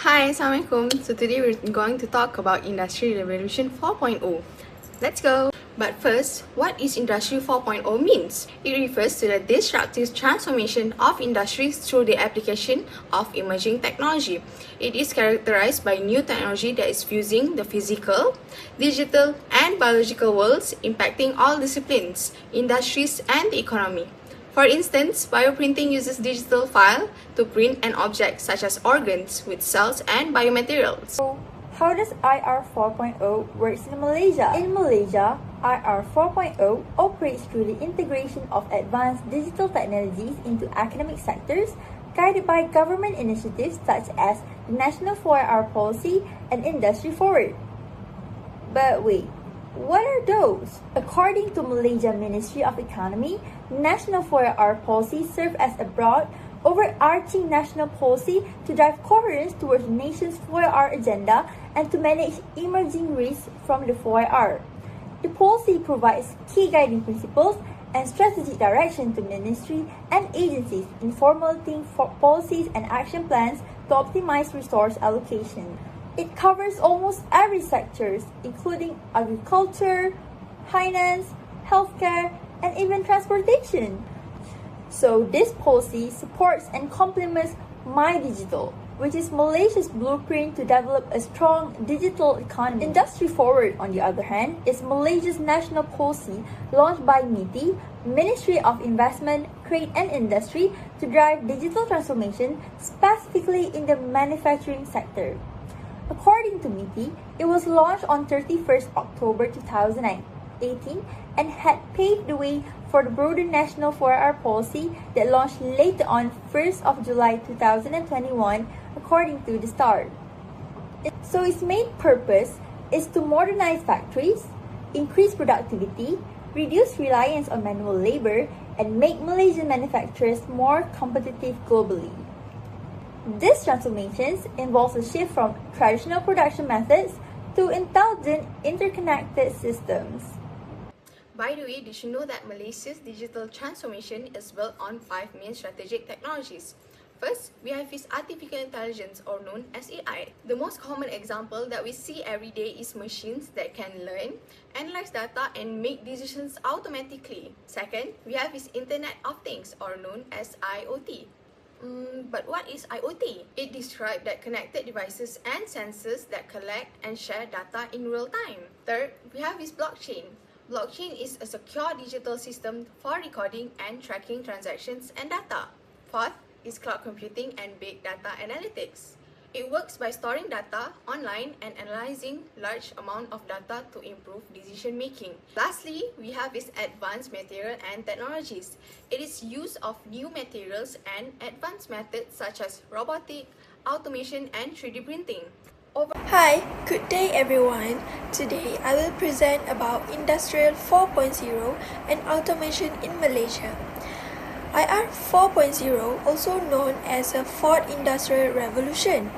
Hi, Assalamualaikum. So today we're going to talk about Industry Revolution 4.0. Let's go! But first, what is Industry 4.0 means? It refers to the disruptive transformation of industries through the application of emerging technology. It is characterized by new technology that is fusing the physical, digital, and biological worlds, impacting all disciplines, industries, and the economy. For instance, bioprinting uses digital file to print an object such as organs with cells and biomaterials. So, how does IR 4.0 works in Malaysia? In Malaysia, IR 4.0 operates through the integration of advanced digital technologies into academic sectors, guided by government initiatives such as the National 4IR Policy and Industry Forward. But wait, what are those? According to Malaysia Ministry of Economy, National 4IR Policy serves as a broad, overarching national policy to drive coherence towards the nation's 4IR agenda and to manage emerging risks from the 4IR. The policy provides key guiding principles and strategic direction to ministry and agencies in formulating policies and action plans to optimize resource allocation. It covers almost every sector, including agriculture, finance, healthcare, and even transportation. So this policy supports and complements MyDigital, which is Malaysia's blueprint to develop a strong digital economy. Industry Forward, on the other hand, is Malaysia's national policy launched by MITI, Ministry of Investment, Trade and Industry, to drive digital transformation, specifically in the manufacturing sector. According to MITI, it was launched on 31st October 2018 and had paved the way for the broader national 4IR policy that launched later on 1st of July 2021, according to the Star. So its main purpose is to modernize factories, increase productivity, reduce reliance on manual labor, and make Malaysian manufacturers more competitive globally. These transformations involve a shift from traditional production methods to intelligent, interconnected systems. By the way, did you know that Malaysia's digital transformation is built on 5 main strategic technologies? First, we have is artificial intelligence, or known as AI. The most common example that we see every day is machines that can learn, analyze data, and make decisions automatically. Second, we have is Internet of Things, or known as IoT. But what is IoT? It describes that connected devices and sensors that collect and share data in real time. Third, we have is blockchain. Blockchain is a secure digital system for recording and tracking transactions and data. Fourth is cloud computing and big data analytics. It works by storing data online and analyzing large amount of data to improve decision making. Lastly, we have is advanced material and technologies. It is use of new materials and advanced methods such as robotic, automation, and 3D printing. Hi, good day everyone. Today I will present about Industrial 4.0 and automation in Malaysia. IR 4.0, also known as a Fourth Industrial Revolution,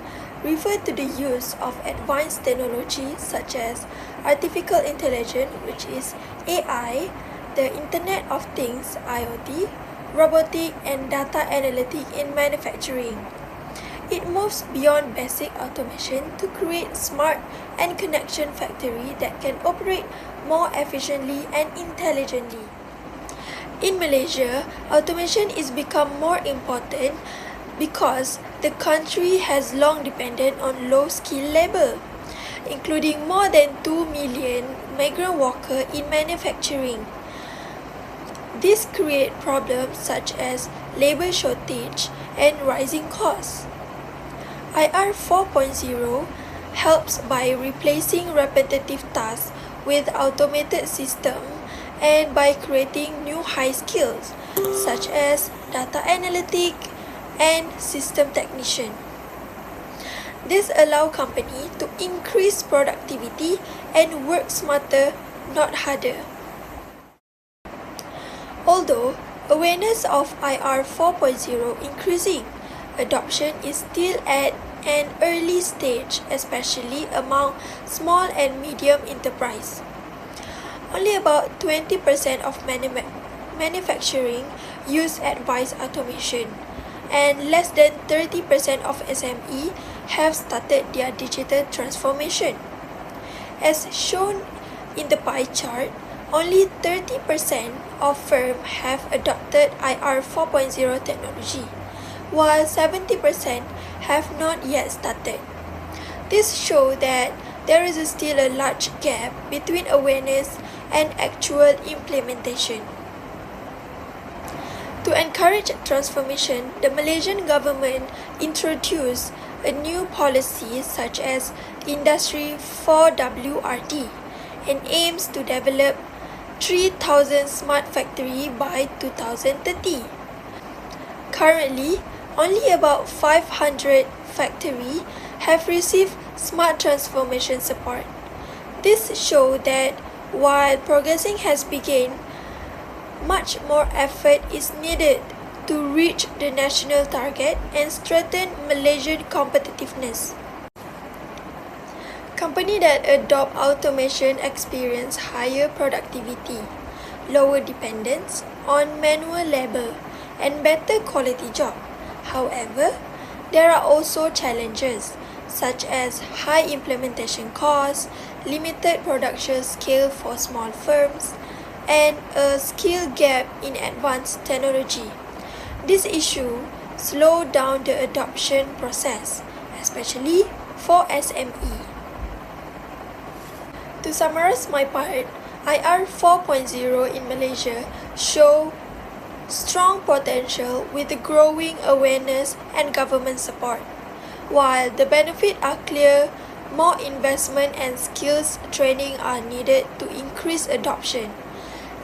refer to the use of advanced technology such as artificial intelligence, which is AI, the Internet of Things, IoT, robotic and data analytics in manufacturing. It moves beyond basic automation to create smart and connection factory that can operate more efficiently and intelligently. In Malaysia, automation is become more important because the country has long depended on low-skilled labor, including more than 2 million migrant workers in manufacturing. This creates problems such as labor shortage and rising costs. IR 4.0 helps by replacing repetitive tasks with automated systems and by creating new high skills such as data analytic and system technician. This allows companies to increase productivity and work smarter, not harder. Although awareness of IR 4.0 increasing, adoption is still at an early stage, especially among small and medium enterprise. Only about 20% of manufacturing use advanced automation. and less than 30% of SME have started their digital transformation. As shown in the pie chart, only 30% of firms have adopted IR 4.0 technology, while 70% have not yet started. This shows that there is still a large gap between awareness and actual implementation. To encourage transformation, the Malaysian government introduced a new policy such as Industry 4WRD and aims to develop 3,000 smart factories by 2030. Currently, only about 500 factories have received smart transformation support. This shows that while progressing has begun, much more effort is needed to reach the national target and strengthen Malaysian competitiveness. Companies that adopt automation experience higher productivity, lower dependence on manual labor, and better quality job. However, there are also challenges such as high implementation costs, limited production scale for small firms, and a skill gap in advanced technology. This issue slow down the adoption process, especially for SME. To summarize my part, IR 4.0 in Malaysia show strong potential with the growing awareness and government support. While the benefits are clear, more investment and skills training are needed to increase adoption.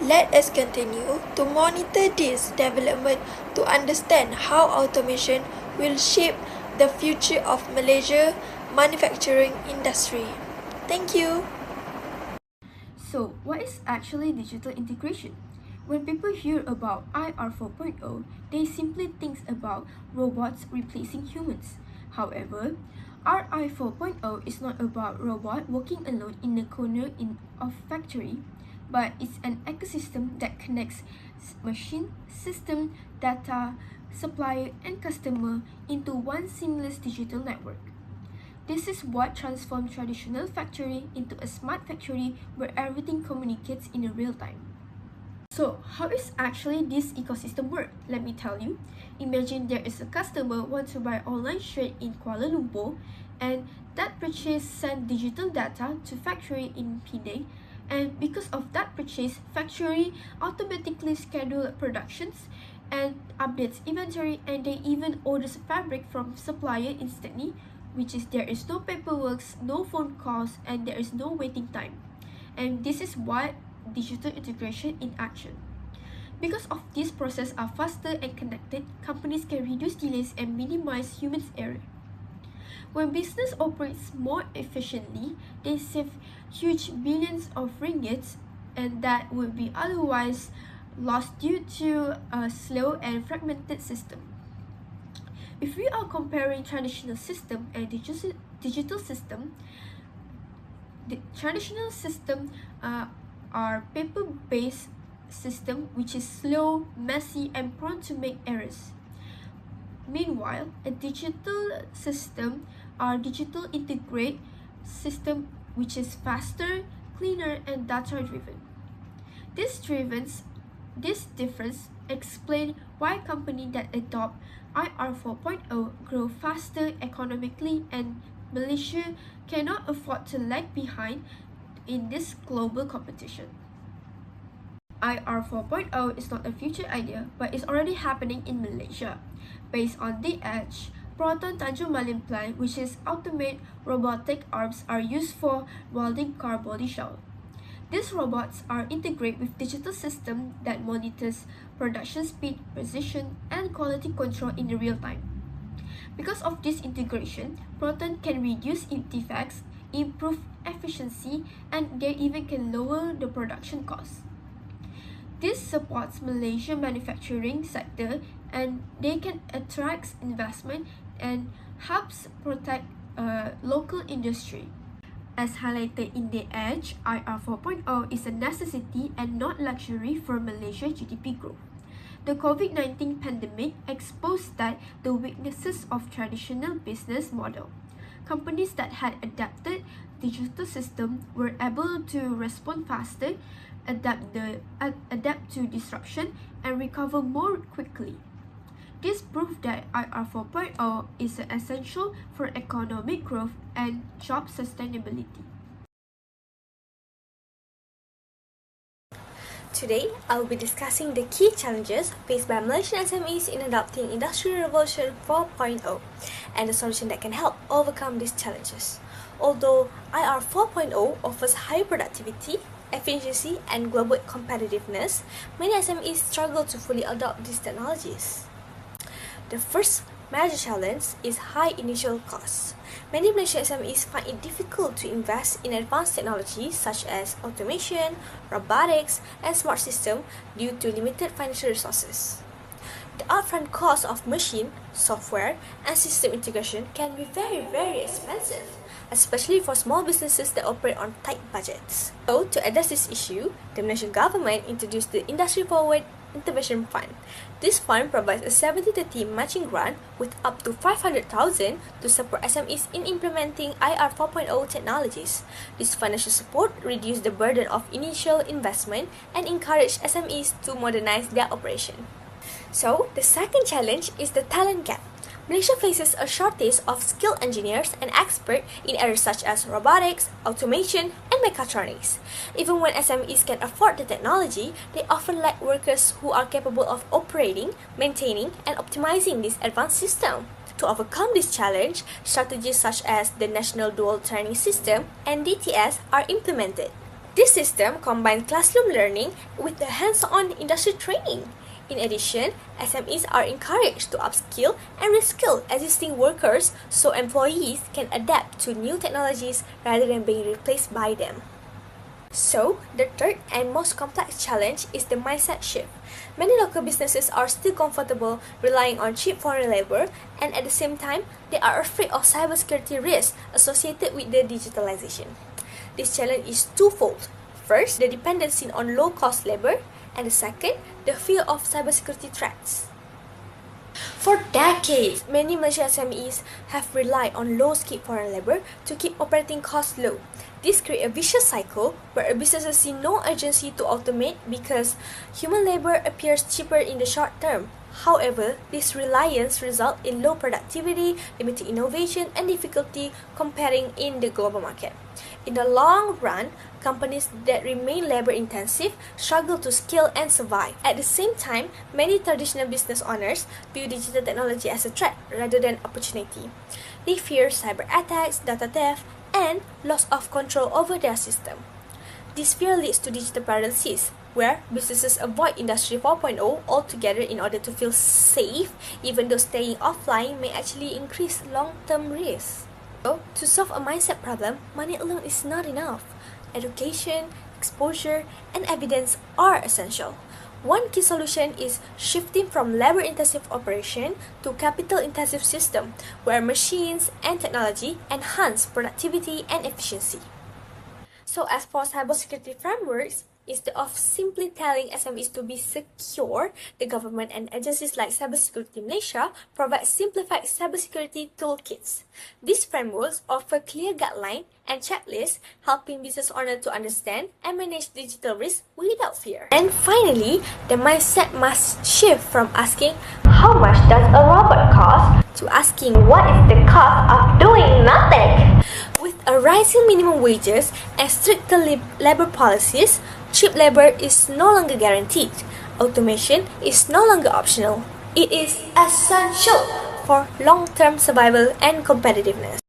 Let us continue to monitor this development to understand how automation will shape the future of Malaysia manufacturing industry. Thank you. So, what is actually digital integration? When people hear about IR 4.0, they simply think about robots replacing humans. However, RI 4.0 is not about robot working alone in a corner of factory, but it's an ecosystem that connects machine, system, data, supplier, and customer into one seamless digital network. This is what transforms traditional factory into a smart factory where everything communicates in real time. So, how is actually this ecosystem work? Let me tell you. Imagine there is a customer wants to buy online shirt in Kuala Lumpur, and that purchase send digital data to factory in Penang, and because of that purchase, factory automatically schedule productions and updates inventory, and they even orders fabric from supplier instantly, which is there is no paperwork, no phone calls, and there is no waiting time. And this is what digital integration in action. Because of this process are faster and connected, companies can reduce delays and minimize human error. When business operates more efficiently, they save huge billions of ringgits, and that would be otherwise lost due to a slow and fragmented system. If we are comparing traditional system and digital system, the traditional system are paper-based system which is slow, messy, and prone to make errors. Meanwhile, a digital system are digital integrate system which is faster, cleaner, and data-driven. This difference explain why companies that adopt IR 4.0 grow faster economically, and Malaysia cannot afford to lag behind in this global competition. IR 4.0 is not a future idea, but is already happening in Malaysia. Based on The Edge, Proton Tanjung Malim plant, which is automate robotic arms, are used for welding car body shell. These robots are integrated with digital system that monitors production speed, precision, and quality control in real time. Because of this integration, Proton can reduce defects, improve efficiency, and they even can lower the production costs. This supports Malaysian manufacturing sector, and they can attract investment and helps protect local industry. As highlighted in The Edge, IR 4.0 is a necessity and not luxury for Malaysia's GDP growth. The COVID-19 pandemic exposed the weaknesses of traditional business model. Companies that had adapted digital system were able to respond faster, adapt to disruption, and recover more quickly. This proved that IR 4.0 is essential for economic growth and job sustainability. Today, I will be discussing the key challenges faced by Malaysian SMEs in adopting Industry Revolution 4.0 and the solution that can help overcome these challenges. Although IR 4.0 offers high productivity, efficiency, and global competitiveness, many SMEs struggle to fully adopt these technologies. The first major challenge is high initial costs. Many Malaysian SMEs find it difficult to invest in advanced technologies such as automation, robotics, and smart systems due to limited financial resources. The upfront cost of machine, software, and system integration can be very expensive, especially for small businesses that operate on tight budgets. So, to address this issue, the Malaysian government introduced the Industry Forward Intervention Fund. This fund provides a 70-30 matching grant with up to 500,000 to support SMEs in implementing IR 4.0 technologies. This financial support reduces the burden of initial investment and encourages SMEs to modernize their operation. So, the second challenge is the talent gap. Malaysia faces a shortage of skilled engineers and experts in areas such as robotics, automation, and mechatronics. Even when SMEs can afford the technology, they often lack workers who are capable of operating, maintaining, and optimizing this advanced system. To overcome this challenge, strategies such as the National Dual Training System and DTS are implemented. This system combines classroom learning with the hands-on industry training. In addition, SMEs are encouraged to upskill and reskill existing workers so employees can adapt to new technologies rather than being replaced by them. So, the third and most complex challenge is the mindset shift. Many local businesses are still comfortable relying on cheap foreign labor, and at the same time, they are afraid of cybersecurity risks associated with the digitalization. This challenge is twofold. First, the dependency on low-cost labor, and the second, the fear of cybersecurity threats. For decades, many Malaysian SMEs have relied on low-skilled foreign labor to keep operating costs low. This creates a vicious cycle where businesses see no urgency to automate because human labor appears cheaper in the short term. However, this reliance results in low productivity, limited innovation, and difficulty competing in the global market. In the long run, companies that remain labor-intensive struggle to scale and survive. At the same time, many traditional business owners view digital technology as a threat rather than opportunity. They fear cyber attacks, data theft, and loss of control over their system. This fear leads to digital paralysis, where businesses avoid Industry 4.0 altogether in order to feel safe, even though staying offline may actually increase long-term risks. So, to solve a mindset problem, money alone is not enough. Education, exposure, and evidence are essential. One key solution is shifting from labor-intensive operation to capital-intensive system, where machines and technology enhance productivity and efficiency. So, as for cybersecurity frameworks, instead of simply telling SMEs to be secure, the government and agencies like Cybersecurity Malaysia provide simplified cybersecurity toolkits. These frameworks offer clear guidelines and checklists, helping business owners to understand and manage digital risks without fear. And finally, the mindset must shift from asking, "How much does a robot cost?" to asking, "What is the cost of doing nothing?" With a rising minimum wages and stricter labor policies, cheap labor is no longer guaranteed. Automation is no longer optional. It is essential for long-term survival and competitiveness.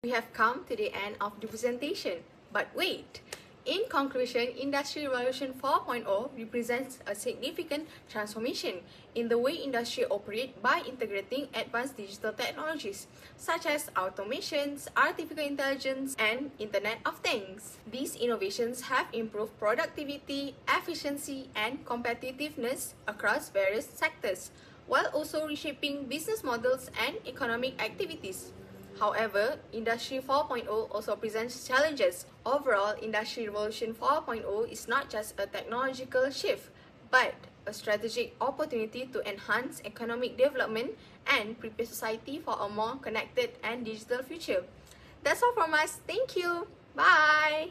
We have come to the end of the presentation. But wait! In conclusion, Industry Revolution 4.0 represents a significant transformation in the way industry operates by integrating advanced digital technologies such as automations, artificial intelligence, and Internet of Things. These innovations have improved productivity, efficiency, and competitiveness across various sectors, while also reshaping business models and economic activities. However, Industry 4.0 also presents challenges. Overall, Industry Revolution 4.0 is not just a technological shift, but a strategic opportunity to enhance economic development and prepare society for a more connected and digital future. That's all from us. Thank you. Bye.